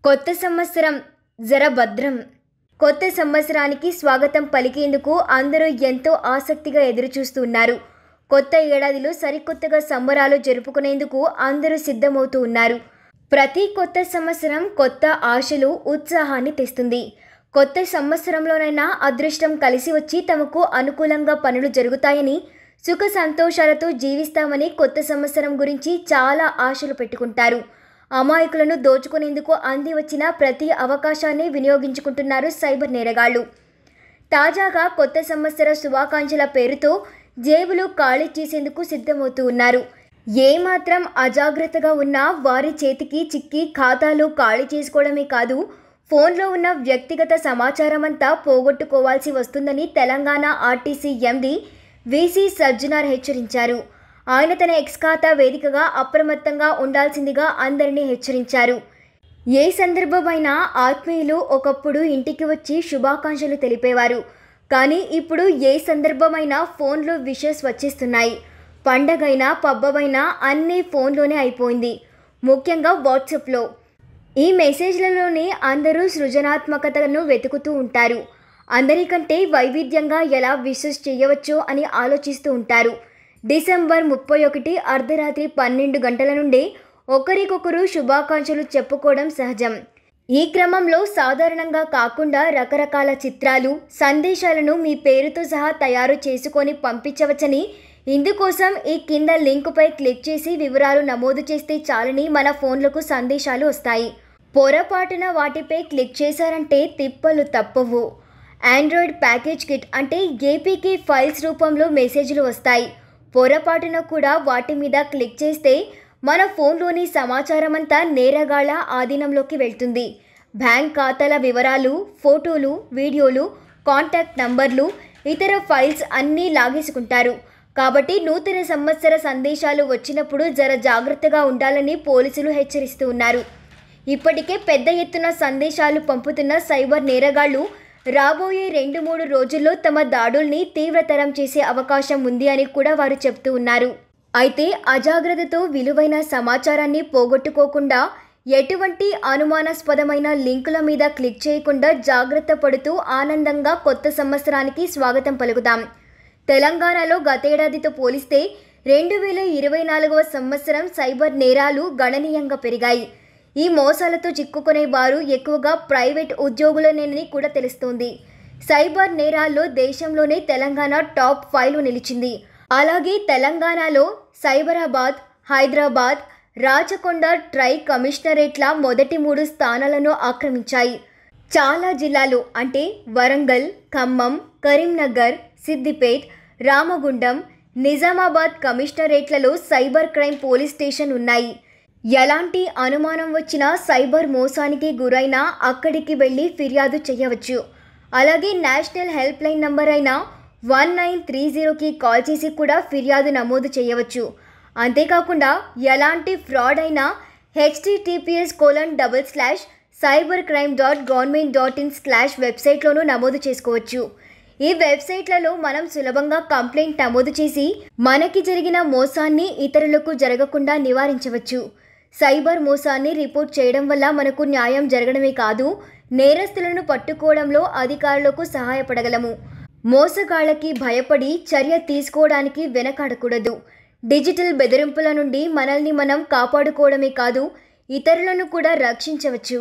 కొత్త సంవత్సరం జరభద్రం. కొత్త సంవత్సరానికి స్వాగతం పలికేందుకు అందరూ ఎంతో ఆసక్తిగా ఎదురుచూస్తున్నారు. కొత్త ఏడాదిలో సరికొత్తగా సంబరాలు జరుపుకునేందుకు అందరూ సిద్ధమవుతూ ఉన్నారు. ప్రతి కొత్త సంవత్సరం కొత్త ఆశలు, ఉత్సాహాన్ని తెస్తుంది. కొత్త సంవత్సరంలోనైనా అదృష్టం కలిసి వచ్చి తమకు అనుకూలంగా పనులు జరుగుతాయని, సుఖ సంతోషాలతో జీవిస్తామని కొత్త సంవత్సరం గురించి చాలా ఆశలు పెట్టుకుంటారు. అమాయకులను దోచుకునేందుకు అంది వచ్చిన ప్రతి అవకాశాన్ని వినియోగించుకుంటున్నారు సైబర్ నేరగాళ్లు. తాజాగా కొత్త సంవత్సర శుభాకాంక్షల పేరుతో జేబులు ఖాళీ చేసేందుకు సిద్ధమవుతూ ఉన్నారు. ఏమాత్రం అజాగ్రత్తగా ఉన్నా వారి చేతికి చిక్కి ఖాతాలు ఖాళీ చేసుకోవడమే కాదు, ఫోన్లో ఉన్న వ్యక్తిగత సమాచారమంతా పోగొట్టుకోవాల్సి వస్తుందని Telangana RTC MD VC Sajjanar హెచ్చరించారు. ఆయన తన ఎక్స్ ఖాతా వేదికగా అప్రమత్తంగా ఉండాల్సిందిగా అందరినీ హెచ్చరించారు. ఏ సందర్భమైనా ఆత్మీయులు ఒకప్పుడు ఇంటికి వచ్చి శుభాకాంక్షలు తెలిపేవారు. కానీ ఇప్పుడు ఏ సందర్భమైనా ఫోన్లో విషెస్ వచ్చేస్తున్నాయి. పండగైనా పబ్బమైనా అన్నీ ఫోన్లోనే అయిపోయింది. ముఖ్యంగా వాట్సాప్లో. ఈ మెసేజ్లలోనే అందరూ సృజనాత్మకతను వెతుకుతూ ఉంటారు. అందరికంటే వైవిధ్యంగా ఎలా విషెస్ చేయవచ్చో అని ఆలోచిస్తూ ఉంటారు. డిసెంబర్ 31 అర్ధరాత్రి 12 గంటల నుండే ఒకరికొకరు శుభాకాంక్షలు చెప్పుకోవడం సహజం. ఈ క్రమంలో సాధారణంగా కాకుండా రకరకాల చిత్రాలు, సందేశాలను మీ పేరుతో సహా తయారు చేసుకొని పంపించవచ్చని, ఇందుకోసం ఈ కింద లింకుపై క్లిక్ చేసి వివరాలు నమోదు చేస్తే చాలని మన ఫోన్లకు సందేశాలు వస్తాయి. పొరపాటున వాటిపై క్లిక్ చేశారంటే తిప్పలు తప్పవు. ఆండ్రాయిడ్ ప్యాకేజ్ కిట్ అంటే ఏపీకే ఫైల్స్ రూపంలో మెసేజ్లు వస్తాయి. పొరపాటున కూడా వాటి మీద క్లిక్ చేస్తే మన ఫోన్లోని సమాచారమంతా నేరగాళ్ల ఆధీనంలోకి వెళ్తుంది. బ్యాంక్ ఖాతాల వివరాలు, ఫోటోలు, వీడియోలు, కాంటాక్ట్ నంబర్లు, ఇతర ఫైల్స్ అన్నీ లాగేసుకుంటారు. కాబట్టి నూతన సంవత్సర సందేశాలు వచ్చినప్పుడు జర జాగ్రత్తగా ఉండాలని పోలీసులు హెచ్చరిస్తూ ఉన్నారు. ఇప్పటికే పెద్ద ఎత్తున సందేశాలు పంపుతున్న సైబర్ నేరగాళ్లు రాబోయే 2-3 రోజుల్లో తమ దాడుల్ని తీవ్రతరం చేసే అవకాశం ఉంది అని కూడా వారు చెప్తూ ఉన్నారు. అయితే అజాగ్రత్తతో విలువైన సమాచారాన్ని పోగొట్టుకోకుండా, ఎటువంటి అనుమానాస్పదమైన లింకుల మీద క్లిక్ చేయకుండా జాగ్రత్త పడుతూ ఆనందంగా కొత్త సంవత్సరానికి స్వాగతం పలుకుదాం. తెలంగాణలో గతేడాదితో పోలిస్తే 2024వ సంవత్సరం సైబర్ నేరాలు గణనీయంగా పెరిగాయి. ఈ మోసాలతో చిక్కుకునే వారు ఎక్కువగా ప్రైవేట్ ఉద్యోగులనేనని కూడా తెలుస్తోంది. సైబర్ నేరాల్లో దేశంలోనే తెలంగాణ టాప్ 5లో నిలిచింది. అలాగే తెలంగాణలో సైబరాబాద్, హైదరాబాద్, రాచకొండ ట్రై కమిషనరేట్ల మొదటి 3 స్థానాలను ఆక్రమించాయి. చాలా జిల్లాలు అంటే వరంగల్, ఖమ్మం, కరీంనగర్, సిద్దిపేట్, రామగుండం, నిజామాబాద్ కమిషనరేట్లలో సైబర్ క్రైమ్ పోలీస్ స్టేషన్ ఉన్నాయి. ఎలాంటి అనుమానం వచ్చినా సైబర్ మోసానికి గురైనా అక్కడికి వెళ్ళి ఫిర్యాదు చేయవచ్చు. అలాగే నేషనల్ హెల్ప్ లైన్ నంబర్ అయిన 1930కి కాల్ చేసి కూడా ఫిర్యాదు నమోదు చేయవచ్చు. అంతేకాకుండా ఎలాంటి ఫ్రాడ్ అయినా https://cybercrime.government.in/ వెబ్సైట్లోనూ నమోదు చేసుకోవచ్చు. ఈ వెబ్సైట్లలో మనం సులభంగా కంప్లైంట్ నమోదు చేసి మనకి జరిగిన మోసాన్ని ఇతరులకు జరగకుండా నివారించవచ్చు. సైబర్ మోసాన్ని రిపోర్ట్ చేయడం వల్ల మనకు న్యాయం జరగడమే కాదు, నేరస్తులను పట్టుకోవడంలో అధికారులకు సహాయపడగలము. మోసగాళ్లకి భయపడి చర్య తీసుకోవడానికి వెనకాడకూడదు. డిజిటల్ బెదిరింపుల నుండి మనల్ని మనం కాపాడుకోవడమే కాదు, ఇతరులను కూడా రక్షించవచ్చు.